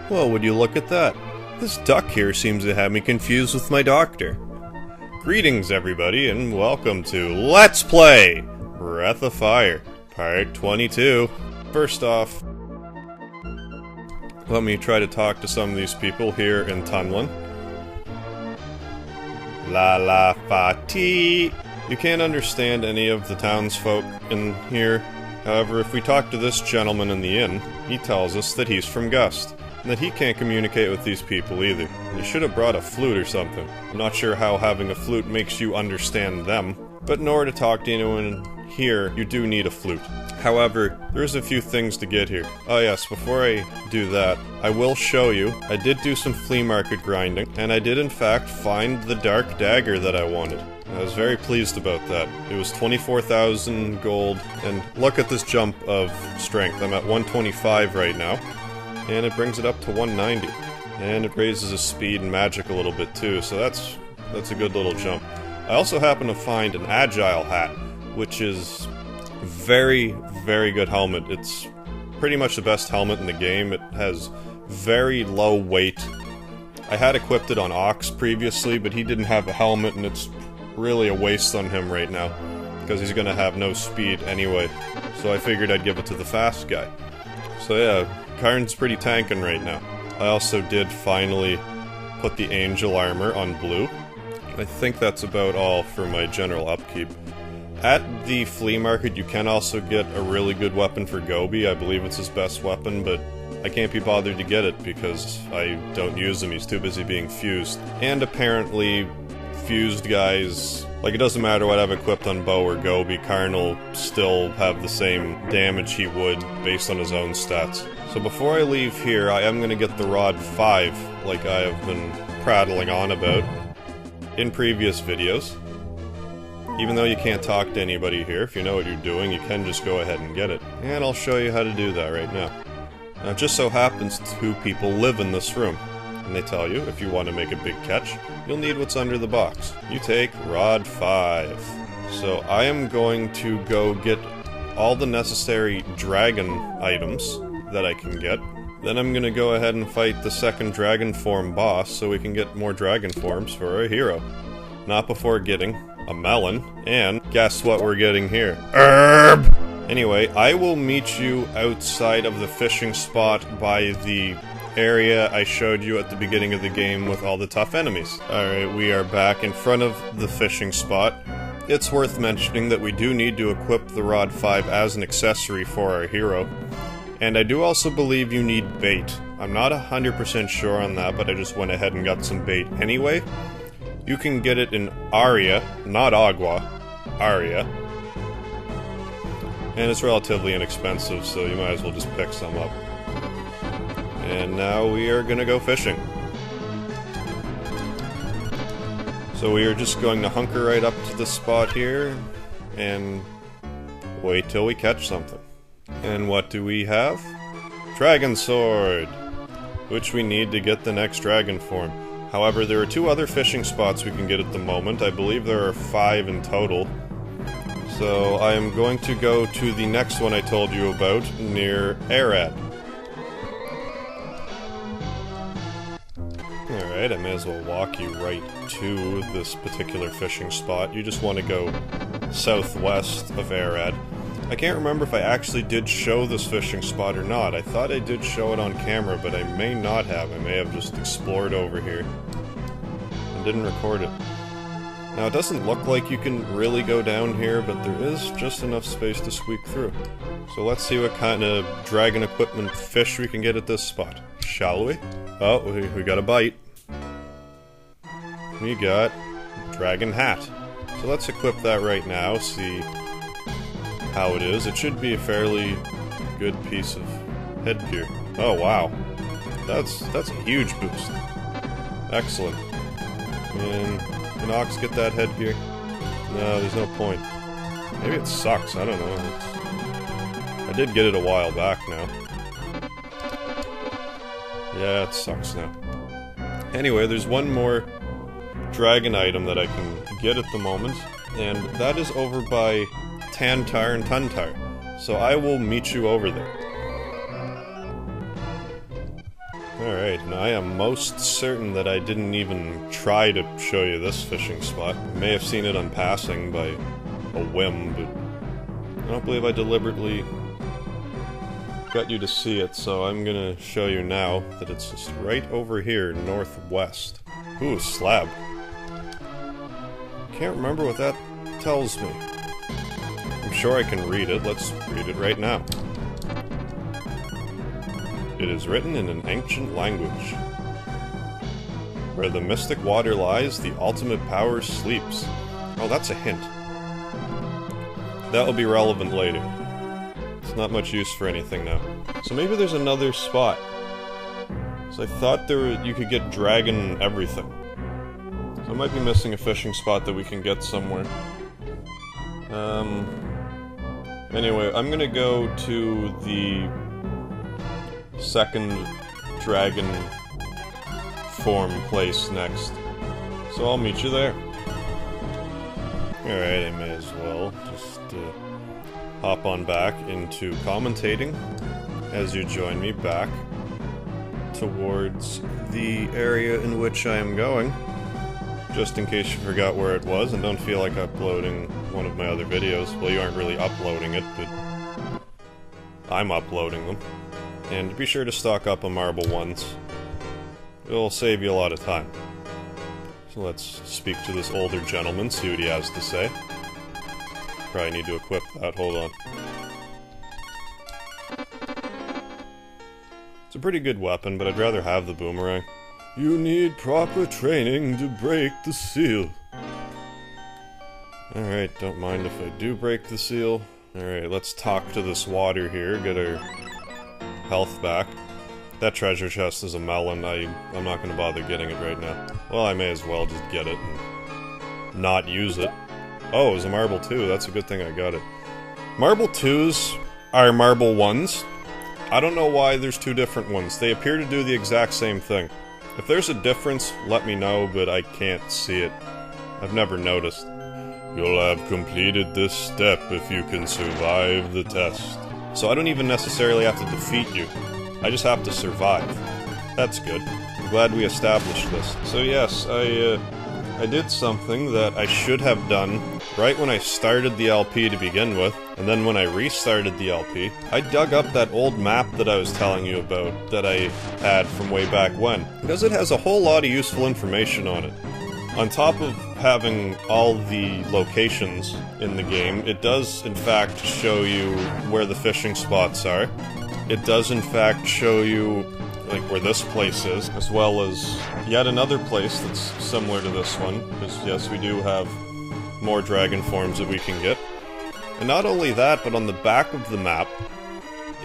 Well, would you look at that? This duck here seems to have me confused with my doctor. Greetings, everybody, and welcome to Let's Play Breath of Fire, Part 22. First off, let me try to talk to some of these people here in Tunlin. La fati. You can't understand any of the townsfolk in here. However, if we talk to this gentleman in the inn, he tells us that he's from Gust, and that he can't communicate with these people either. You should have brought a flute or something. I'm not sure how having a flute makes you understand them, but in order to talk to anyone here, you do need a flute. However, there's a few things to get here. Oh yes, before I do that, I will show you, I did do some flea market grinding, and I did in fact find the dark dagger that I wanted. I was very pleased about that. It was 24,000 gold, and look at this jump of strength. I'm at 125 right now, and it brings it up to 190. And it raises his speed and magic a little bit too, so that's a good little jump. I also happen to find an agile hat, which is very good helmet. It's pretty much the best helmet in the game. It has very low weight. I had equipped it on Ox previously, but he didn't have a helmet, and it's really a waste on him right now, because he's gonna have no speed anyway. So I figured I'd give it to the fast guy. So yeah, Karn's pretty tanking right now. I also did finally put the angel armor on blue. I think that's about all for my general upkeep. At the flea market, you can also get a really good weapon for Gobi. I believe it's his best weapon, but I can't be bothered to get it because I don't use him. He's too busy being fused. And apparently, fused guys, like, it doesn't matter what I've equipped on Bow or Gobi, Karn will still have the same damage he would based on his own stats. So before I leave here, I am going to get the Rod 5, like I have been prattling on about in previous videos. Even though you can't talk to anybody here, if you know what you're doing, you can just go ahead and get it. And I'll show you how to do that right now. Now, it just so happens 2 people live in this room. And they tell you, if you want to make a big catch, you'll need what's under the box. You take Rod 5. So I am going to go get all the necessary dragon items that I can get. Then I'm going to go ahead and fight the second dragon form boss so we can get more dragon forms for our hero. Not before getting a melon, and guess what we're getting here? Herb! Anyway, I will meet you outside of the fishing spot by the area I showed you at the beginning of the game with all the tough enemies. Alright, we are back in front of the fishing spot. It's worth mentioning that we do need to equip the Rod 5 as an accessory for our hero. And I do also believe you need bait. I'm not 100% sure on that, but I just went ahead and got some bait anyway. You can get it in Aria, not Agua, Aria. And it's relatively inexpensive, so you might as well just pick some up. And now we are gonna go fishing. So we are just going to hunker right up to the spot here, and wait till we catch something. And what do we have? Dragon Sword! Which we need to get the next dragon form. However, there are 2 other fishing spots we can get at the moment. I believe there are 5 in total. So I am going to go to the next one I told you about, near Arad. Alright, I may as well walk you right to this particular fishing spot. You just want to go southwest of Arad. I can't remember if I actually did show this fishing spot or not. I thought I did show it on camera, but I may not have. I may have just explored over here and didn't record it. Now, it doesn't look like you can really go down here, but there is just enough space to squeak through. So let's see what kind of dragon equipment fish we can get at this spot. Shall we? Oh, we got a bite. We got dragon hat. So let's equip that right now, see how it is. It should be a fairly good piece of headgear. Oh wow, that's a huge boost. Excellent. And can Ox get that headgear? No, there's no point. Maybe it sucks, I don't know. I did get it a while back now. Yeah, it sucks now. Anyway, there's one more dragon item that I can get at the moment, and that is over by Tantar and Tuntar. So I will meet you over there. Alright, and I am most certain that I didn't even try to show you this fishing spot. You may have seen it on passing by a whim, but I don't believe I deliberately got you to see it, so I'm gonna show you now that it's just right over here, northwest. Ooh, slab. Can't remember what that tells me. I'm sure I can read it. Let's read it right now. It is written in an ancient language. Where the mystic water lies, the ultimate power sleeps. Oh, that's a hint. That will be relevant later. It's not much use for anything now. So maybe there's another spot. So I thought you could get dragon everything. So I might be missing a fishing spot that we can get somewhere. Anyway, I'm gonna go to the second dragon form place next. So I'll meet you there. Alright, I may as well just hop on back into commentating as you join me back towards the area in which I am going. Just in case you forgot where it was and don't feel like uploading one of my other videos. Well, you aren't really uploading it, but I'm uploading them. And be sure to stock up on marble ones. It'll save you a lot of time. So let's speak to this older gentleman, see what he has to say. Probably need to equip that, hold on. It's a pretty good weapon, but I'd rather have the boomerang. You need proper training to break the seal. Alright, don't mind if I do break the seal. Alright, let's talk to this water here, get our health back. That treasure chest is a melon, I'm not gonna bother getting it right now. Well, I may as well just get it and not use it. Oh, it was a marble 2, that's a good thing I got it. Marble 2s are marble 1s. I don't know why there's two different ones. They appear to do the exact same thing. If there's a difference, let me know, but I can't see it. I've never noticed. You'll have completed this step if you can survive the test. So I don't even necessarily have to defeat you. I just have to survive. That's good. I'm glad we established this. So yes, I did something that I should have done right when I started the LP to begin with, and then when I restarted the LP, I dug up that old map that I was telling you about that I had from way back when, because it has a whole lot of useful information on it. On top of having all the locations in the game, it does in fact show you where the fishing spots are. It does in fact show you like where this place is, as well as yet another place that's similar to this one, because yes, we do have more dragon forms that we can get. And not only that, but on the back of the map,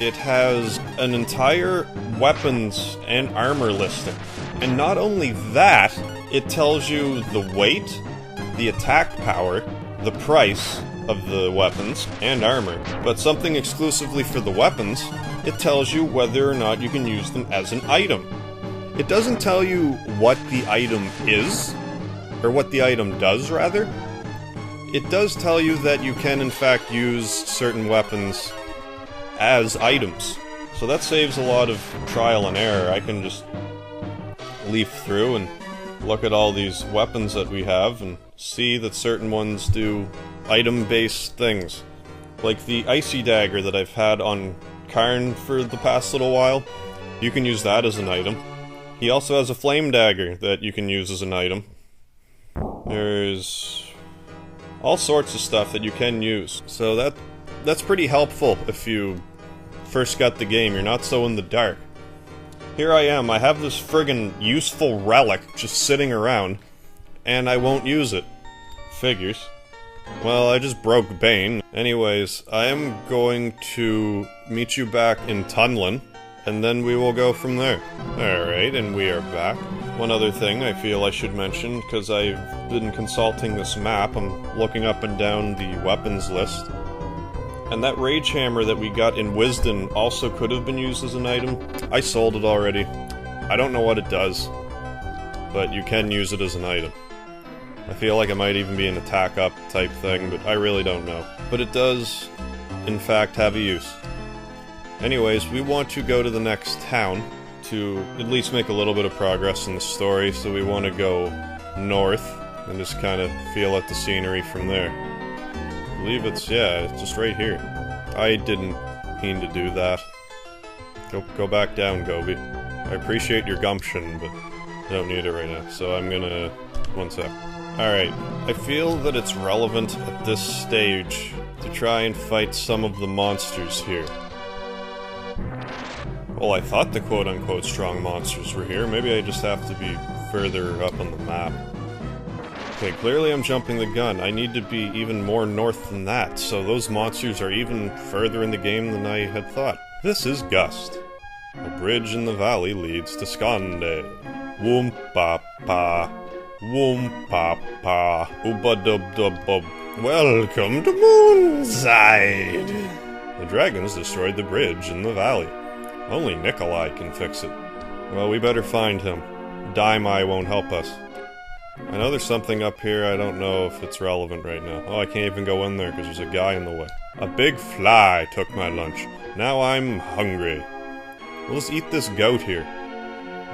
it has an entire weapons and armor listing. And not only that, it tells you the weight, the attack power, the price of the weapons and armor. But something exclusively for the weapons, it tells you whether or not you can use them as an item. It doesn't tell you what the item is, or what the item does, rather. It does tell you that you can in fact use certain weapons as items. So that saves a lot of trial and error. I can just leaf through and look at all these weapons that we have and see that certain ones do item-based things. Like the icy dagger that I've had on Karn for the past little while. You can use that as an item. He also has a flame dagger that you can use as an item. There's all sorts of stuff that you can use. So that's pretty helpful if you first got the game. You're not so in the dark. Here I am, I have this friggin' useful relic just sitting around, and I won't use it. Figures. Well, I just broke Bane. Anyways, I am going to meet you back in Tunlin, and then we will go from there. Alright, and we are back. One other thing I feel I should mention, because I've been consulting this map, I'm looking up and down the weapons list. And that Rage Hammer that we got in Wisdom also could have been used as an item. I sold it already. I don't know what it does, but you can use it as an item. I feel like it might even be an attack up type thing, but I really don't know. But it does, in fact, have a use. Anyways, we want to go to the next town to at least make a little bit of progress in the story, so we want to go north and just kind of feel out the scenery from there. I believe it's, yeah, it's just right here. I didn't mean to do that. Go back down, Gobi. I appreciate your gumption, but I don't need it right now, so I'm gonna... one sec. Alright, I feel that it's relevant at this stage to try and fight some of the monsters here. Well, I thought the quote-unquote strong monsters were here. Maybe I just have to be further up on the map. Okay, clearly I'm jumping the gun. I need to be even more north than that, so those monsters are even further in the game than I had thought. This is Gust. A bridge in the valley leads to Skande. Woom-pa-pa. Woom-pa-pa. Ooba-dub-dub-bub. Welcome to Moonside! The dragons destroyed the bridge in the valley. Only Nikolai can fix it. Well, we better find him. Daimai won't help us. I know there's something up here, I don't know if it's relevant right now. Oh, I can't even go in there because there's a guy in the way. A big fly took my lunch. Now I'm hungry. We'll just eat this goat here.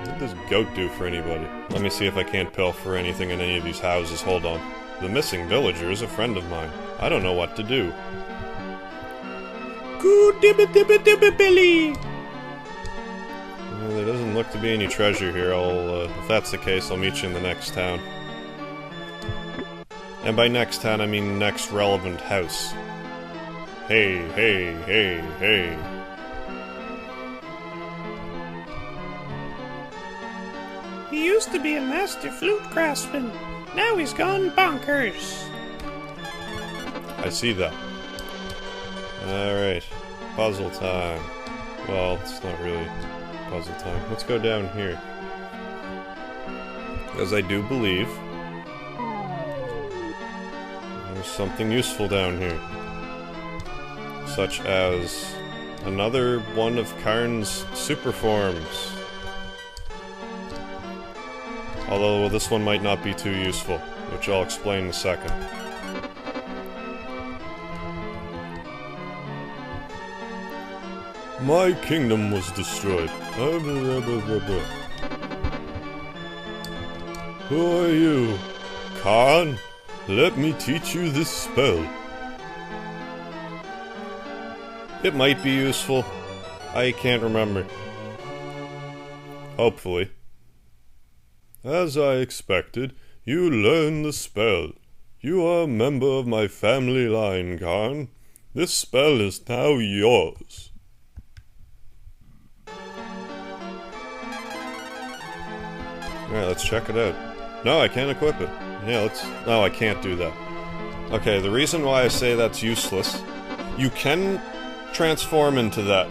What does this goat do for anybody? Let me see if I can't pilfer anything in any of these houses. Hold on. The missing villager is a friend of mine. I don't know what to do. Good dibba Billy! There doesn't look to be any treasure here. If that's the case, I'll meet you in the next town. And by next town, I mean next relevant house. Hey, hey, hey, hey. He used to be a master flute craftsman. Now he's gone bonkers. I see that. Alright. Puzzle time. Well, it's not really puzzle time. Let's go down here. As I do believe there's something useful down here. Such as another one of Karn's super forms. Although this one might not be too useful, which I'll explain in a second. My kingdom was destroyed. Who are you? Karn? Let me teach you this spell. It might be useful. I can't remember. Hopefully. As I expected, you learned the spell. You are a member of my family line, Karn. This spell is now yours. Alright, let's check it out. No, I can't equip it. Yeah, let's... No, I can't do that. Okay, the reason why I say that's useless... You can transform into that.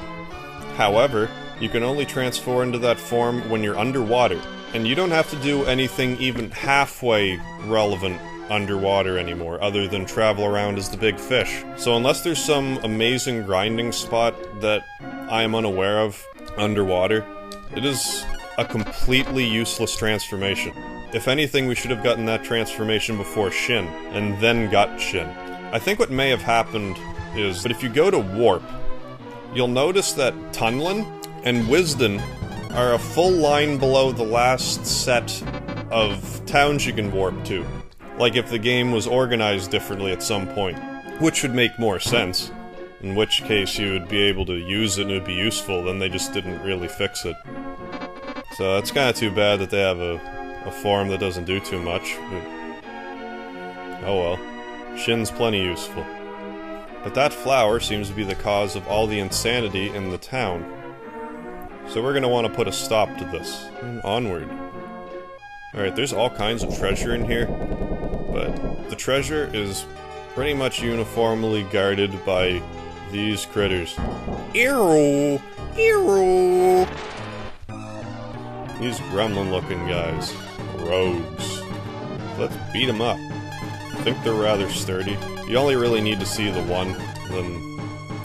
However, you can only transform into that form when you're underwater. And you don't have to do anything even halfway relevant underwater anymore, other than travel around as the big fish. So unless there's some amazing grinding spot that I am unaware of underwater, it is a completely useless transformation. If anything, we should have gotten that transformation before Shin, and then got Shin. I think what may have happened is, but if you go to Warp, you'll notice that Tunlin and Wisden are a full line below the last set of towns you can warp to. Like if the game was organized differently at some point. Which would make more sense. In which case you would be able to use it and it would be useful, then they just didn't really fix it. So it's kinda too bad that they have a form that doesn't do too much. But oh well. Shin's plenty useful. But that flower seems to be the cause of all the insanity in the town. So we're gonna want to put a stop to this. And onward. Alright, there's all kinds of treasure in here, but the treasure is pretty much uniformly guarded by these critters. Eero! Eero! These gremlin-looking guys. Rogues. Let's beat them up. I think they're rather sturdy. You only really need to see the one, then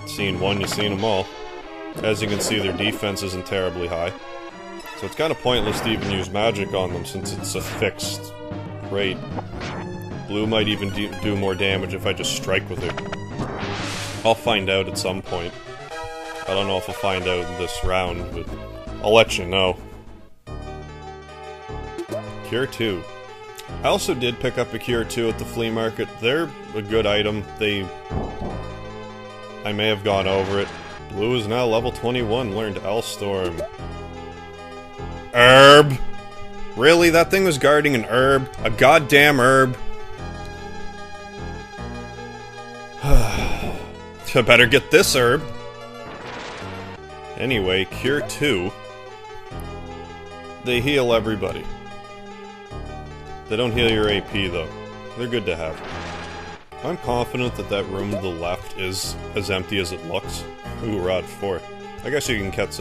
seeing one, you've seen them all. As you can see, their defense isn't terribly high. So it's kind of pointless to even use magic on them since it's a fixed rate. Blue might even do more damage if I just strike with it. I'll find out at some point. I don't know if I'll find out in this round, but I'll let you know. Cure 2. I also did pick up a Cure 2 at the flea market. They're a good item. I may have gone over it. Blue is now level 21, learned L-Storm. Herb! Really? That thing was guarding an herb? A goddamn herb? I better get this herb. Anyway, Cure 2. They heal everybody. They don't heal your AP, though. They're good to have. I'm confident that that room to the left is as empty as it looks. Ooh, Rod 4. I guess you can catch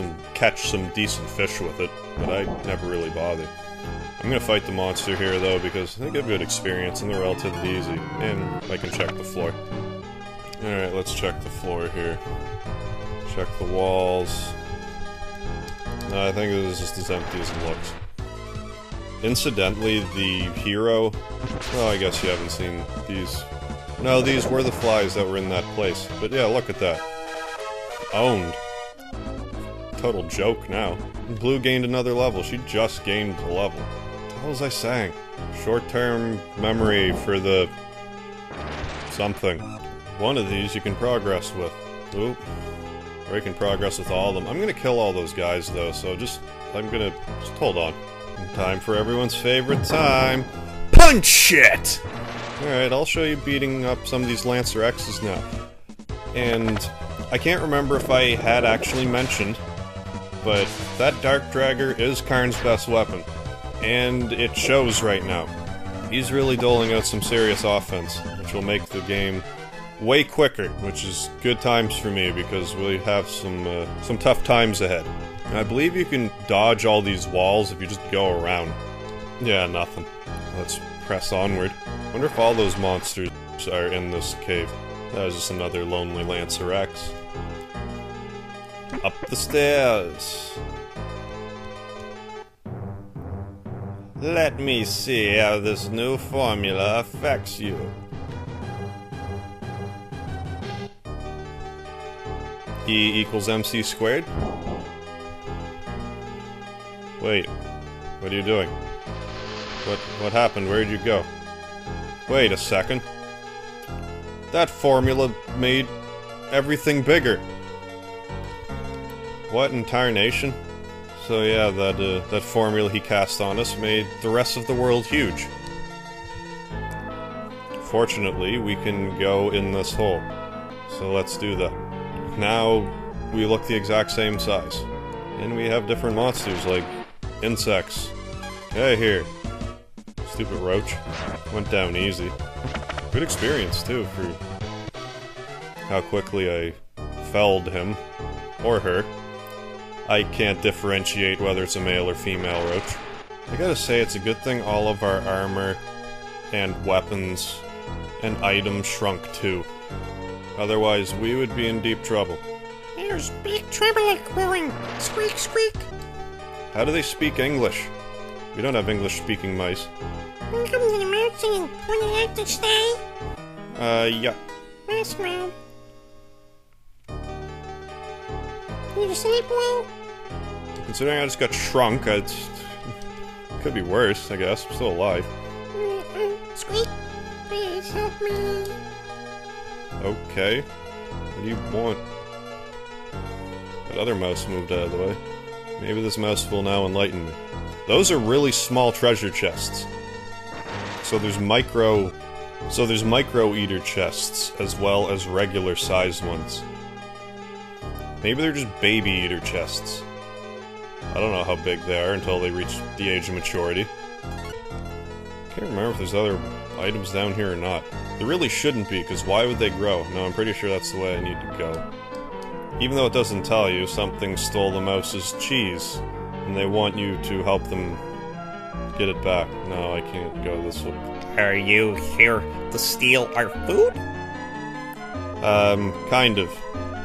some decent fish with it, but I never really bother. I'm gonna fight the monster here, though, because they give good experience and they're relatively easy. And I can check the floor. Alright, let's check the floor here. Check the walls. No, I think this is just as empty as it looks. Incidentally, the hero... Well, I guess you haven't seen these. No, these were the flies that were in that place. But yeah, look at that. Owned. Total joke now. Blue gained another level. She just gained a level. What the hell was I saying? Short-term memory for the... something. One of these you can progress with. Oop. Or you can progress with all of them. I'm gonna kill all those guys, though, so just hold on. Time for everyone's favorite time. Punch it! Alright, I'll show you beating up some of these Lancer X's now. And I can't remember if I had actually mentioned, but that Dark Dragger is Karn's best weapon. And it shows right now. He's really doling out some serious offense, which will make the game way quicker, which is good times for me because we have some tough times ahead. And I believe you can dodge all these walls if you just go around. Yeah, nothing. Let's press onward. Wonder if all those monsters are in this cave. That was just another lonely Lancer X. Up the stairs. Let me see how this new formula affects you. E equals MC squared? Wait, what are you doing? What happened? Where'd you go? Wait a second. That formula made everything bigger. What in tarnation? So yeah, that formula he cast on us made the rest of the world huge. Fortunately, we can go in this hole. So let's do that. Now, we look the exact same size. And we have different monsters, like insects. Hey, here. Stupid roach. Went down easy. Good experience, too, for how quickly I felled him. Or her. I can't differentiate whether it's a male or female roach. I gotta say, it's a good thing all of our armor and weapons and items shrunk, too. Otherwise, we would be in deep trouble. There's big trouble occurring. Squeak, squeak. How do they speak English? We don't have English-speaking mice. Welcome to the mountain. Would you like to stay? Yeah. Yes, ma'am. Need to sleep well? Considering I just got shrunk, it could be worse, I guess. I'm still alive. Squeak, please help me. Okay. What do you want? That other mouse moved out of the way. Maybe this mouse will now enlighten me. Those are really small treasure chests. So there's micro eater chests as well as regular sized ones. Maybe they're just baby eater chests. I don't know how big they are until they reach the age of maturity. Can't remember if there's other items down here or not. There really shouldn't be, because why would they grow? No, I'm pretty sure that's the way I need to go. Even though it doesn't tell you, something stole the mouse's cheese, and they want you to help them get it back. No, I can't go this way. Are you here to steal our food? Kind of.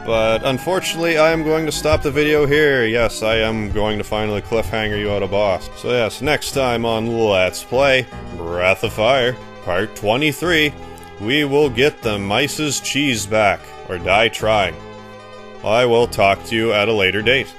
But unfortunately, I am going to stop the video here. Yes, I am going to finally cliffhanger you out a boss. So yes, next time on Let's Play Breath of Fire, Part 23, we will get the mice's cheese back, or die trying. I will talk to you at a later date.